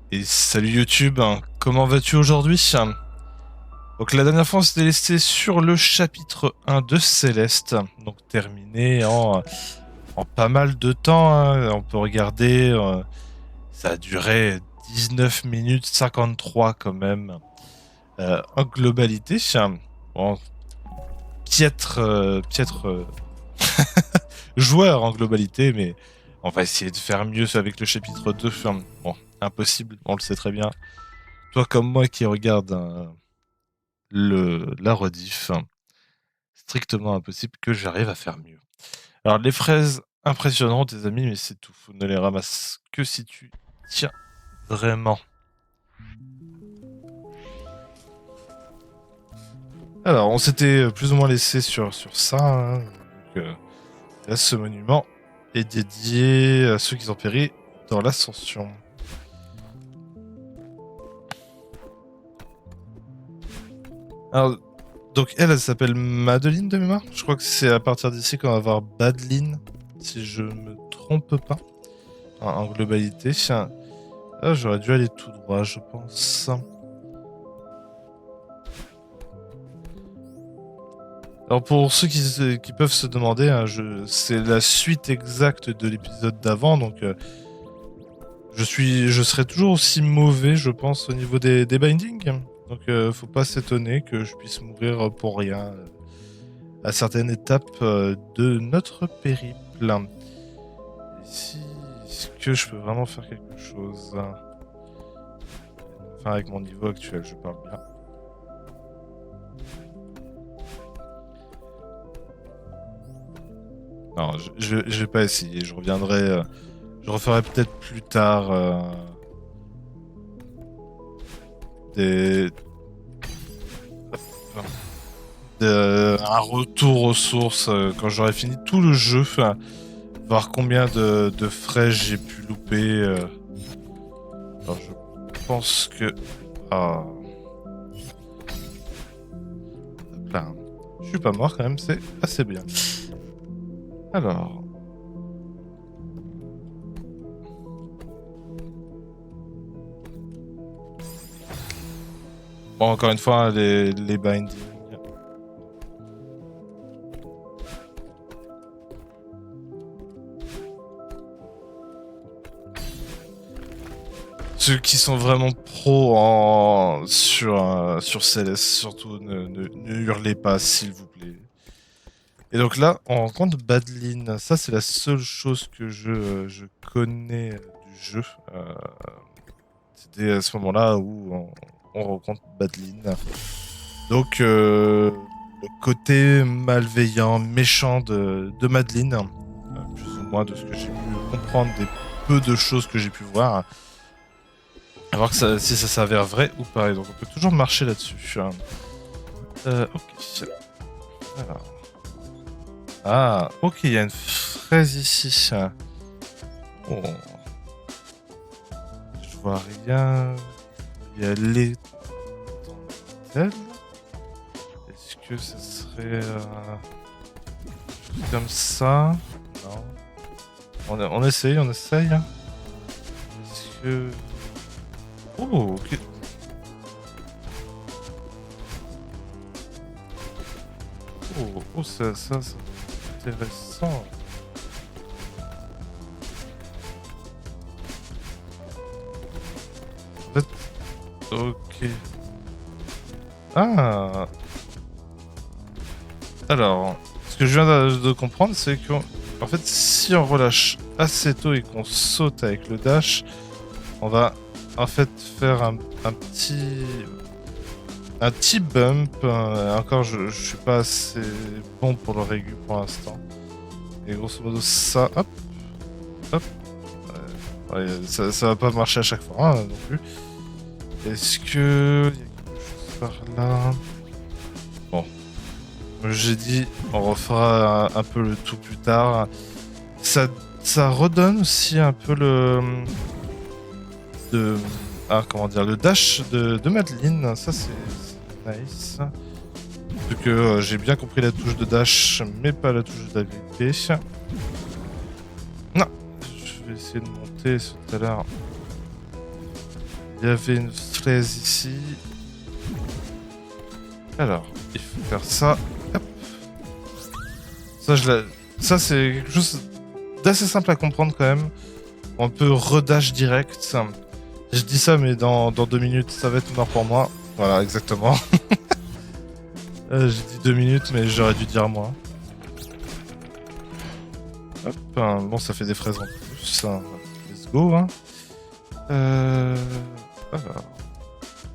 Et salut YouTube, comment vas-tu aujourd'hui? Donc la dernière fois on s'était laissé sur le chapitre 1 de Céleste, donc terminé en pas mal de temps, hein. On peut regarder, ça a duré 19 minutes 53 quand même, en globalité. Bon, piètre joueur en globalité, mais on va essayer de faire mieux avec le chapitre 2. Bon, impossible, on le sait très bien. Toi comme moi qui regarde la rediff, strictement impossible que j'arrive à faire mieux. Alors les fraises impressionnantes, les amis, mais c'est tout. Faut ne les ramasses que si tu tiens vraiment. Alors on s'était plus ou moins laissé sur ça, hein. Donc, là, ce monument est dédié à ceux qui ont péri dans l'ascension. Alors, donc elle s'appelle Madeline de mémoire. Je crois que c'est à partir d'ici qu'on va avoir Badeline, si je me trompe pas, en globalité. Ah, j'aurais dû aller tout droit, je pense. Alors pour ceux qui peuvent se demander, hein, c'est la suite exacte de l'épisode d'avant, donc je serai toujours aussi mauvais, je pense, au niveau des bindings. Donc faut pas s'étonner que je puisse mourir pour rien à certaines étapes de notre périple. Ici, est-ce que je peux vraiment faire quelque chose? Enfin, avec mon niveau actuel, je parle bien. Non, je vais pas essayer. Je reviendrai. Je referai peut-être plus tard des, un retour aux sources quand j'aurai fini tout le jeu. Voir combien de frais j'ai pu louper. Alors je pense que. Ah. Là, je suis pas mort quand même, c'est assez bien. Alors. Bon, encore une fois, les bindings. Ceux qui sont vraiment pros sur Céleste, surtout ne hurlez pas, s'il vous plaît. Et donc là, on rencontre Badeline. Ça, c'est la seule chose que je connais du jeu. C'était à ce moment-là où on rencontre Badeline. Donc, le côté malveillant, méchant de Madeline, plus ou moins de ce que j'ai pu comprendre des peu de choses que j'ai pu voir. À voir si ça s'avère vrai ou pas. Et donc, on peut toujours marcher là-dessus. Ok. Alors. Ah, ok, il y a une fraise ici. Oh. Je vois rien. Il y a les dentelles. Est-ce que ça serait comme ça? Non. On essaye, on essaye. Est-ce que... Oh, ok. Oh, ça c'est intéressant. En fait, ok. Ah. Alors, ce que je viens de comprendre, c'est que, en fait, si on relâche assez tôt et qu'on saute avec le dash, on va en fait faire un petit bump. Encore, je suis pas assez bon pour le régu pour l'instant. Et grosso modo, ça, hop, hop. Ouais, ça va pas marcher à chaque fois hein, non plus. Est-ce que il y a quelque chose par là? Bon, comme j'ai dit, on refera un peu le tout plus tard. Ça redonne aussi un peu de comment dire, le dash de Madeline. Ça c'est nice. Vu que j'ai bien compris la touche de dash, mais pas la touche d'AVP. Non, je vais essayer de monter tout à l'heure. Il y avait une fraise ici. Alors, il faut faire ça. Hop. Ça, c'est quelque chose d'assez simple à comprendre quand même. Un peu redash direct. Je dis ça, mais dans 2 minutes, ça va être mort pour moi. Voilà, exactement. J'ai dit 2 minutes, mais j'aurais dû dire moins. Hop, bon, ça fait des fraises en plus. Let's go, hein. Alors,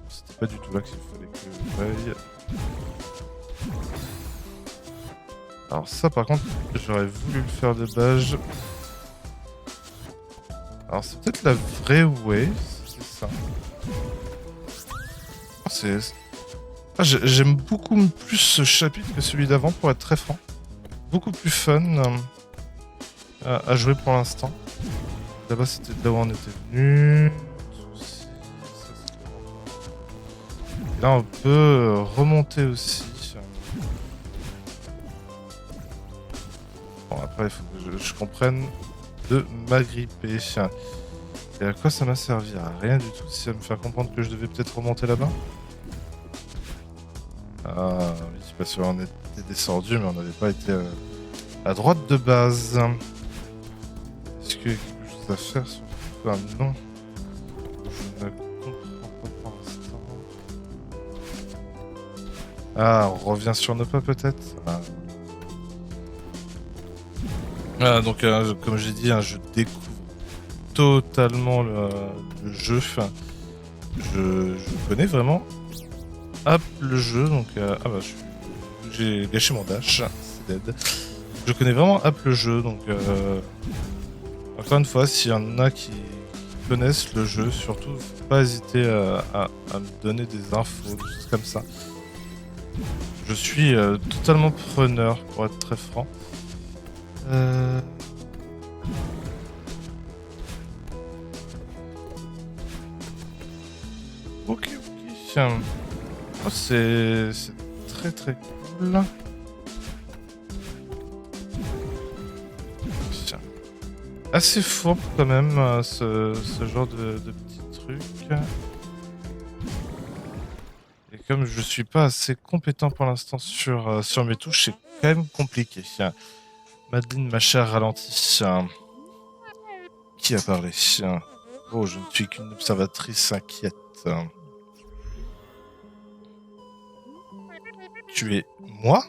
c'était pas du tout là qu'il fallait que j'aille. Alors ça, par contre, j'aurais voulu le faire de base. Alors c'est peut-être la vraie way, c'est ça. J'aime beaucoup plus ce chapitre que celui d'avant, pour être très franc. Beaucoup plus fun à jouer pour l'instant. Là-bas, c'était là où on était venu. Là, on peut remonter aussi. Bon, après, il faut que je comprenne de m'agripper. Et à quoi ça m'a servi? À rien du tout, si à me faire comprendre que je devais peut-être remonter là-bas. Ah oui, parce qu'on était descendu, mais on n'avait pas été à droite de base. Est-ce qu'il y a quelque chose à faire sur le coup? Ah non. Je ne comprends pas pour l'instant. Ah, on revient sur nos pas peut-être. Donc, comme j'ai dit, je découvre totalement le jeu. Enfin, je connais vraiment le jeu, donc j'ai gâché mon dash, c'est dead. Je connais vraiment le jeu, donc encore une fois, s'il y en a qui connaissent le jeu, surtout faut pas hésiter à me donner des infos, des choses comme ça. Je suis totalement preneur, pour être très franc. Ok. Oh, c'est très très cool. Tiens. Assez fourbe quand même, ce genre de petits trucs. Et comme je suis pas assez compétent pour l'instant sur mes touches, c'est quand même compliqué. Madeleine, ma chère ralentie. Qui a parlé? Oh, je ne suis qu'une observatrice inquiète. Tu es moi?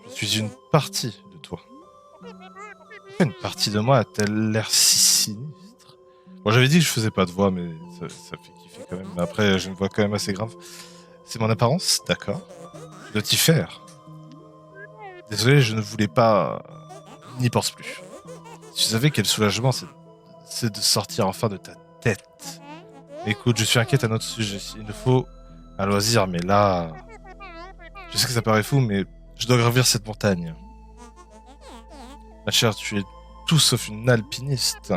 Je suis une partie de toi. Pourquoi une partie de moi a-t-elle l'air si sinistre? Bon, j'avais dit que je faisais pas de voix, mais ça fait kiffer quand même. Mais après, j'ai une voix quand même assez grave. C'est mon apparence? D'accord. Je dois t'y faire. Désolé, je ne voulais pas... N'y pense plus. Tu savais quel soulagement c'est de sortir enfin de ta tête. Écoute, je suis inquiète à notre sujet. Il nous faut un loisir, mais là... Je sais que ça paraît fou, mais je dois gravir cette montagne. Ma chère, tu es tout sauf une alpiniste.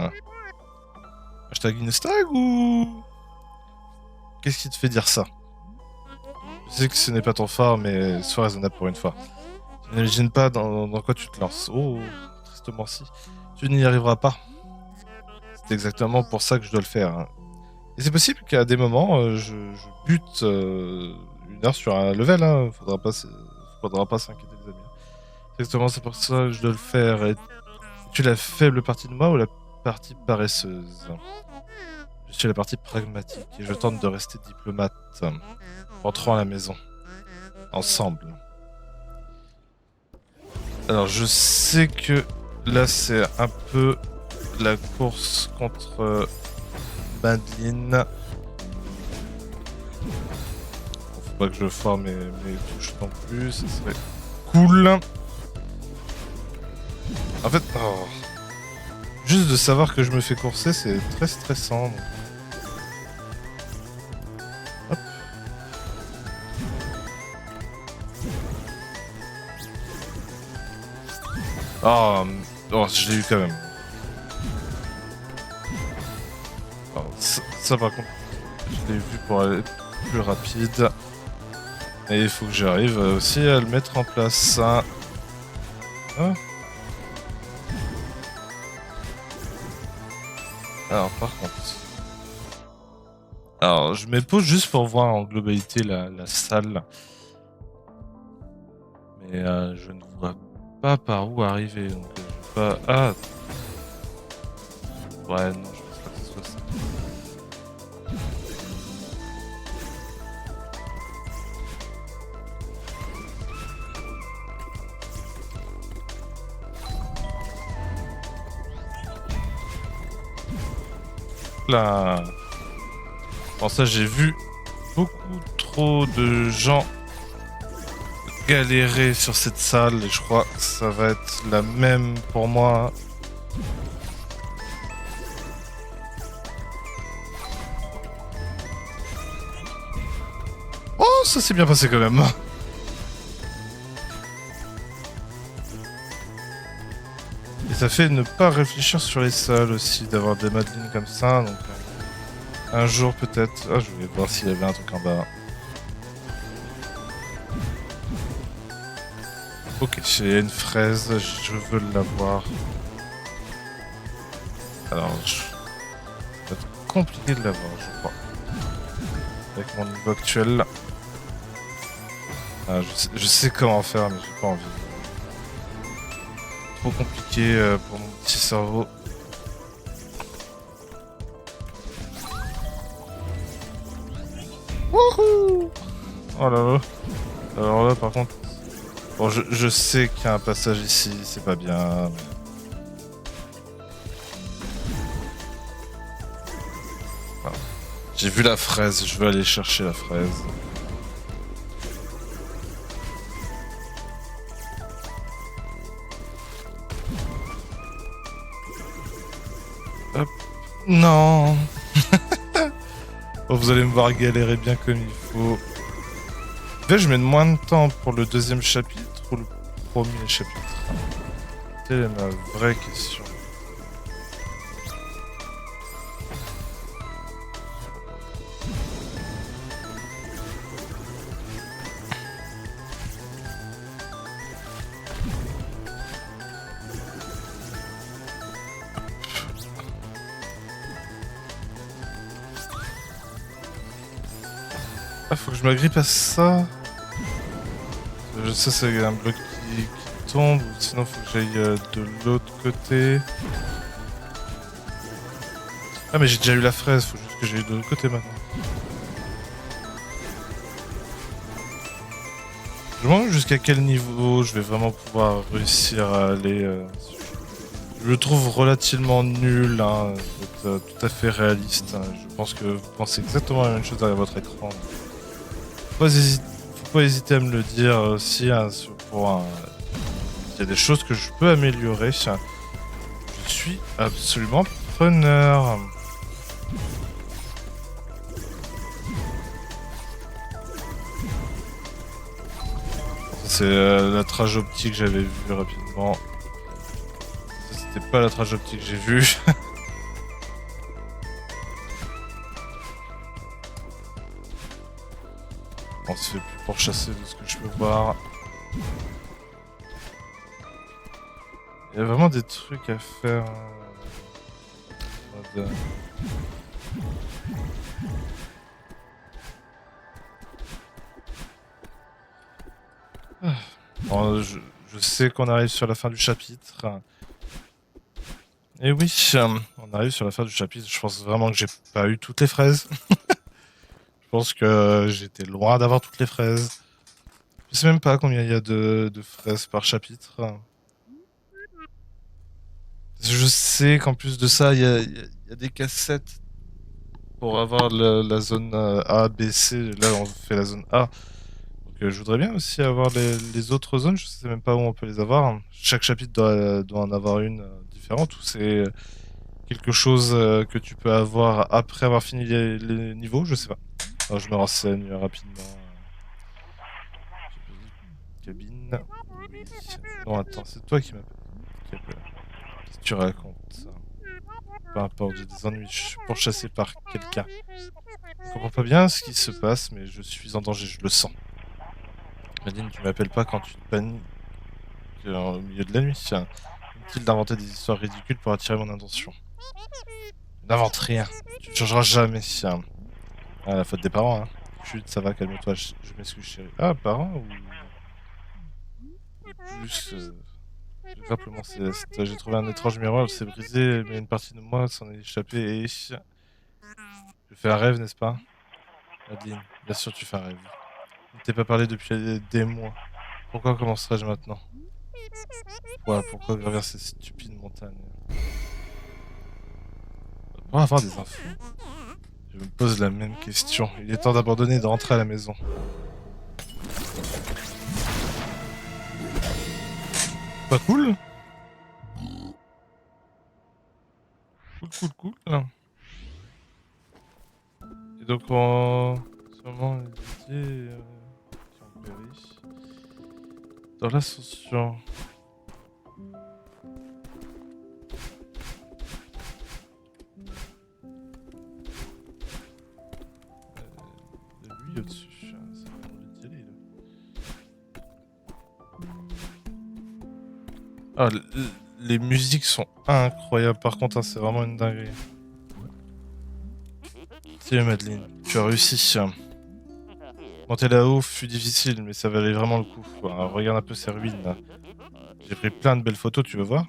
Hashtag une stag ou... Qu'est-ce qui te fait dire ça? Je sais que ce n'est pas ton phare, mais sois raisonnable pour une fois. Je n'imagine pas dans quoi tu te lances. Oh, tristement si. Tu n'y arriveras pas. C'est exactement pour ça que je dois le faire. Hein. Et c'est possible qu'à des moments, je bute 1 heure sur un level. Hein. Faudra pas s'inquiéter, les amis. Exactement, c'est pour ça que je dois le faire. Et tu es la faible partie de moi ou la partie paresseuse? Je suis la partie pragmatique et je tente de rester diplomate. Entrons à la maison. Ensemble. Alors, je sais que là, c'est un peu la course contre Madeleine. Faut pas que je foire mes touches non plus, ça serait cool. En fait, juste de savoir que je me fais courser, c'est très stressant. Donc. Hop. Oh, je l'ai eu quand même. Alors, ça par contre, je l'ai vu pour aller plus rapide. Et il faut que j'arrive aussi à le mettre en place. Hein. Alors par contre... Alors, je mets pause juste pour voir en globalité la salle. Mais je ne vois pas par où arriver. Donc, je vais pas. Ah! Ouais, non, je pense pas que ce soit ça. Là. Bon, ça, j'ai vu beaucoup trop de gens galérer sur cette salle et je crois que ça va être la même pour moi. Oh, ça s'est bien passé quand même. Et ça fait ne pas réfléchir sur les salles aussi, d'avoir des madeleines comme ça. Donc, un jour peut-être. Ah, je voulais voir s'il y avait un truc en bas. Ok, j'ai une fraise, je veux l'avoir. Alors, ça va être compliqué de l'avoir, je crois. Avec mon niveau actuel. Ah, je sais comment faire, mais j'ai pas envie. Trop compliqué pour mon petit cerveau. Wouhou! Oh là là. Alors là, par contre... Bon, je sais qu'il y a un passage ici, c'est pas bien, mais... Voilà. J'ai vu la fraise, je veux aller chercher la fraise. Hop. Non. Bon, vous allez me voir galérer bien comme il faut. En fait, je mets moins de temps pour le deuxième chapitre ou le premier chapitre? Telle est ma vraie question. Ah, faut que je m'agrippe à ça. Je sais, c'est un bloc qui tombe, ou sinon faut que j'aille de l'autre côté. Ah, mais j'ai déjà eu la fraise, faut juste que j'aille de l'autre côté maintenant. Je me demande jusqu'à quel niveau je vais vraiment pouvoir réussir à aller. Je le trouve relativement nul, hein, pour être tout à fait réaliste. Hein. Je pense que vous pensez exactement la même chose derrière votre écran. Faut pas hésiter à me le dire aussi. Hein, il y a des choses que je peux améliorer. Je suis absolument preneur. C'est la trage optique que j'avais vue rapidement. Ça, c'était pas la trage optique que j'ai vue. On se fait plus pourchasser de ce que je peux voir. Il y a vraiment des trucs à faire. En mode, Bon, je sais qu'on arrive sur la fin du chapitre. Et oui, on arrive sur la fin du chapitre. Je pense vraiment que j'ai pas eu toutes les fraises. Je pense que j'étais loin d'avoir toutes les fraises. Je sais même pas combien il y a de fraises par chapitre. Je sais qu'en plus de ça, il y a des cassettes pour avoir la zone A, B, C. Là, on fait la zone A. Donc, je voudrais bien aussi avoir les autres zones. Je sais même pas où on peut les avoir. Chaque chapitre doit en avoir une différente. Ou c'est quelque chose que tu peux avoir après avoir fini les niveaux. Je sais pas. Alors, je me renseigne rapidement. Cabine. Oui. Non, attends, c'est toi qui m'appelles. Qu'est-ce que tu racontes? Peu importe, j'ai des ennuis. Je suis pourchassé par quelqu'un. Je comprends pas bien ce qui se passe, mais je suis en danger, je le sens. Madine, tu m'appelles pas quand tu te paniques au milieu de la nuit. Inutile d'inventer des histoires ridicules pour attirer mon attention. N'invente rien. Tu ne changeras jamais. Ah, la faute des parents, hein. Chut, ça va, calme-toi, je m'excuse, chérie. Ah, parents ou plus simplement céleste. J'ai trouvé un étrange miroir, il s'est brisé, mais une partie de moi s'en est échappée et... Je fais un rêve, n'est-ce pas? Adeline, bien sûr tu fais un rêve. Je ne t'ai pas parlé depuis des mois. Pourquoi commencerais-je maintenant? Pourquoi gravir ces stupides montagnes? Pour avoir des infos. Je me pose la même question. Il est temps d'abandonner et de rentrer à la maison. Pas cool? Cool. Et donc, sûrement, les idées qui ont péri. Dans l'ascension. De lui au-dessus. Ça m'a envie d'y aller, là. Ah, les musiques sont incroyables. Par contre, hein, c'est vraiment une dinguerie. Salut Madeleine, tu as réussi. Monter là-haut fut difficile, mais ça valait vraiment le coup. Regarde un peu ces ruines là. J'ai pris plein de belles photos, tu veux voir?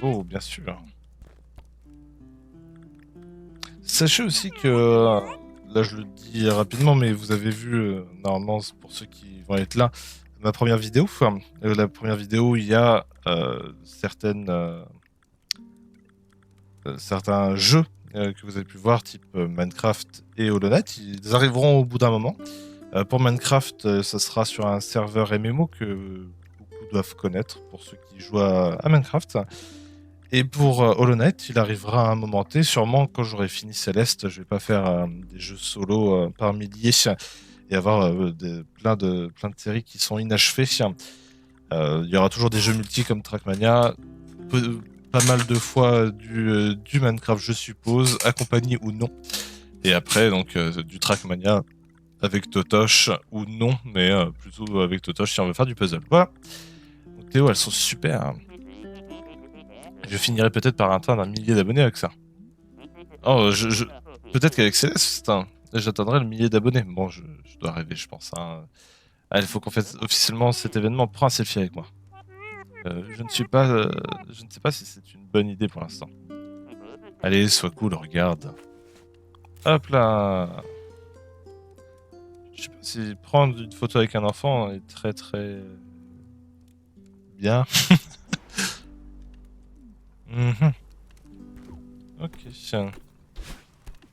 Oh, bien sûr. Sachez aussi que, là je le dis rapidement, mais vous avez vu, normalement, c'est pour ceux qui vont être là, ma première vidéo. La première vidéo, il y a certains jeux que vous avez pu voir, type Minecraft et Hollow Knight. Ils arriveront au bout d'un moment. Pour Minecraft, ça sera sur un serveur MMO que beaucoup doivent connaître pour ceux qui jouent à Minecraft. Et pour Hollow Knight, il arrivera à un moment T, sûrement quand j'aurai fini Céleste. Je vais pas faire des jeux solo par milliers et avoir plein de séries qui sont inachevées. Il y aura toujours des jeux multi comme Trackmania, pas mal de fois du Minecraft, je suppose, accompagné ou non. Et après, donc, du Trackmania avec Totoche ou non, mais plutôt avec Totoche si on veut faire du puzzle. Voilà. Donc, Théo, elles sont super. Je finirai peut-être par atteindre 1 millier d'abonnés avec ça. Oh, peut-être qu'avec Céleste, hein, j'atteindrai le millier d'abonnés. Bon, je dois rêver, je pense. Hein. Ah, il faut qu'on fasse officiellement cet événement. Prends un selfie avec moi. Je ne suis pas, je ne sais pas si c'est une bonne idée pour l'instant. Allez, sois cool, regarde. Hop là. Je sais pas si prendre une photo avec un enfant est très bien. Mhm. Ok, tiens.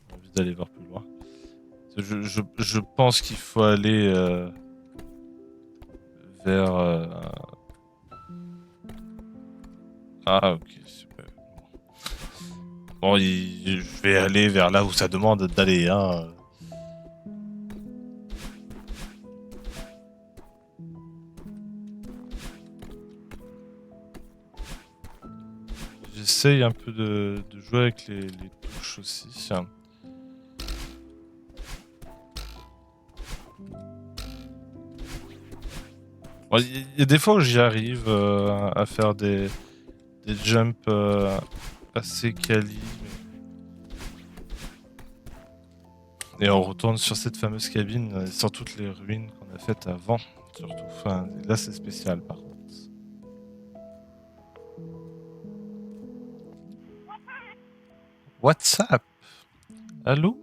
J'ai envie d'aller voir plus loin. Je pense qu'il faut aller vers. Ah, ok, super. Bon, je vais aller vers là où ça demande d'aller, hein. J'essaye un peu de jouer avec les touches aussi. Tiens. Bon, il y a des fois où j'y arrive à faire des jumps assez quali. Et on retourne sur cette fameuse cabine, sur toutes les ruines qu'on a faites avant, surtout. Enfin, là, c'est spécial, par contre. WhatsApp. Allô?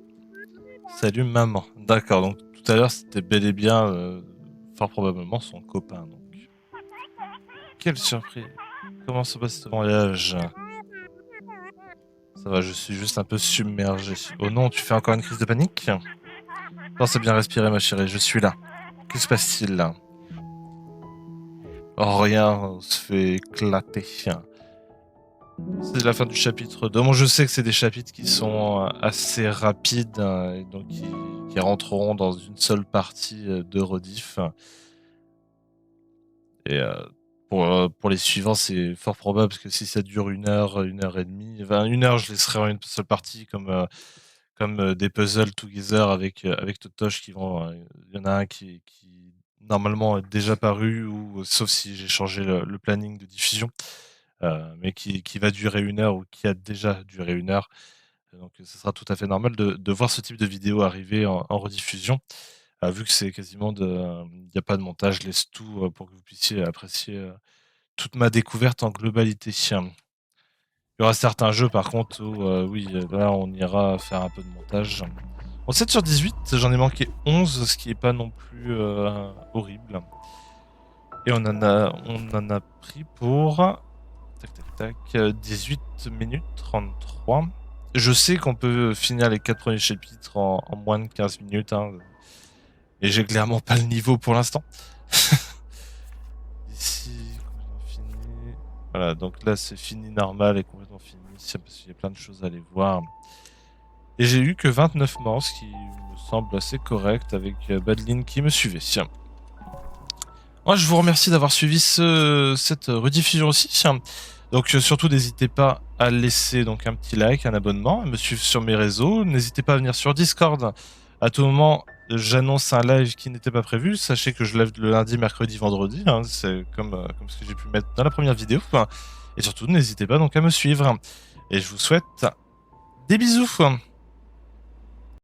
Salut maman. D'accord, donc tout à l'heure, c'était bel et bien, fort probablement, son copain, donc. Quelle surprise. Comment se passe ce voyage? Ça va, je suis juste un peu submergé. Oh non, tu fais encore une crise de panique? Pensez bien respirer, ma chérie, je suis là. Que se passe-t-il là? Oh, rien, on se fait éclater. C'est la fin du chapitre 2. Moi, je sais que c'est des chapitres qui sont assez rapides, et donc qui rentreront dans une seule partie de rediff. Et pour les suivants, c'est fort probable parce que si ça dure 1 heure et demie, enfin 1 heure, je laisserai en une seule partie comme des puzzles together avec Totoche qui vont. Il y en a un qui normalement est déjà paru, ou sauf si j'ai changé le planning de diffusion, mais qui va durer 1 heure ou qui a déjà duré 1 heure. Donc ce sera tout à fait normal de voir ce type de vidéo arriver en rediffusion, vu que c'est quasiment il y a pas de montage, je laisse tout, pour que vous puissiez apprécier, toute ma découverte en globalité. Il y aura certains jeux par contre où, oui, là on ira faire un peu de montage. En 7 sur 18, j'en ai manqué 11, ce qui est pas non plus, horrible. Et on en a pris pour tac tac tac, 18 minutes 33. Je sais qu'on peut finir les 4 premiers chapitres en moins de 15 minutes, hein, et j'ai clairement pas le niveau pour l'instant. Ici, complètement fini. Voilà, donc là c'est fini normal et complètement fini, c'est parce qu'il y a plein de choses à aller voir. Et j'ai eu que 29 morts, ce qui me semble assez correct avec Badlin qui me suivait. Moi, je vous remercie d'avoir suivi cette rediffusion aussi. Donc surtout n'hésitez pas à laisser donc un petit like, un abonnement, à me suivre sur mes réseaux. N'hésitez pas à venir sur Discord. À tout moment, j'annonce un live qui n'était pas prévu. Sachez que je lève le lundi, mercredi, vendredi. Hein. C'est comme ce que j'ai pu mettre dans la première vidéo. Et surtout, n'hésitez pas donc à me suivre. Et je vous souhaite des bisous.